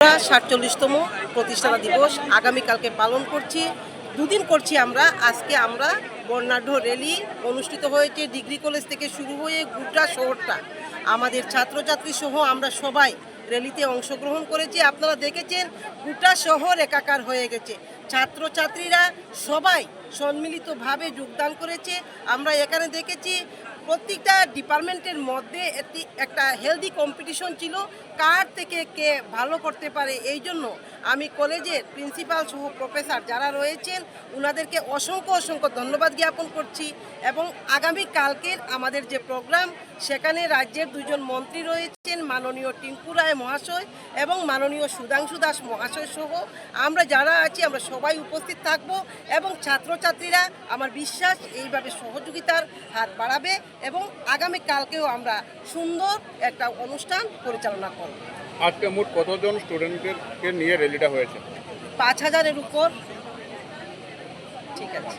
47তম প্রতিষ্ঠাতা দিবস আগামীকালকে পালন করছি। দুদিন করছি আমরা। আজকে আমরা বর্ণাঢ্য র্যালি অনুষ্ঠিত হয়েছে ডিগ্রি কলেজ থেকে শুরু হয়ে গোটা শহরটা। আমাদের ছাত্রছাত্রী সহ আমরা সবাই র্যালিতে অংশগ্রহণ করেছি। আপনারা দেখেছেন গোটা শহর একাকার হয়ে গেছে। ছাত্রছাত্রীরা সবাই সম্মিলিতভাবে যোগদান করেছে। আমরা এখানে দেখেছি প্রত্যেকটা ডিপার্টমেন্টের মধ্যে একটা হেলদি কম্পিটিশন ছিল, কার থেকে কে ভালো করতে পারে। এই জন্য আমি কলেজের প্রিন্সিপাল সহ প্রফেসর যারা রয়েছেন ওনাদেরকে অসংখ্য ধন্যবাদ জ্ঞাপন করছি। এবং আগামীকালকের আমাদের যে প্রোগ্রাম, সেখানে রাজ্যের দুজন মন্ত্রী রয়েছেন, মাননীয় টিঙ্কু রায় মহাশয় এবং মাননীয় সুধাংশু দাস মহাশয় সহ আমরা যারা আছি আমরা সবাই উপস্থিত থাকব। এবং ছাত্রছাত্রীরা আমার বিশ্বাস এইভাবে সহযোগিতার হাত বাড়াবে এবং আগামীকালকেও আমরা সুন্দর একটা অনুষ্ঠান পরিচালনা করব। আজকে মোট কতজন স্টুডেন্টকে নিয়ে র্যালিটা হয়েছে? 5000-এর উপর। ঠিক আছে।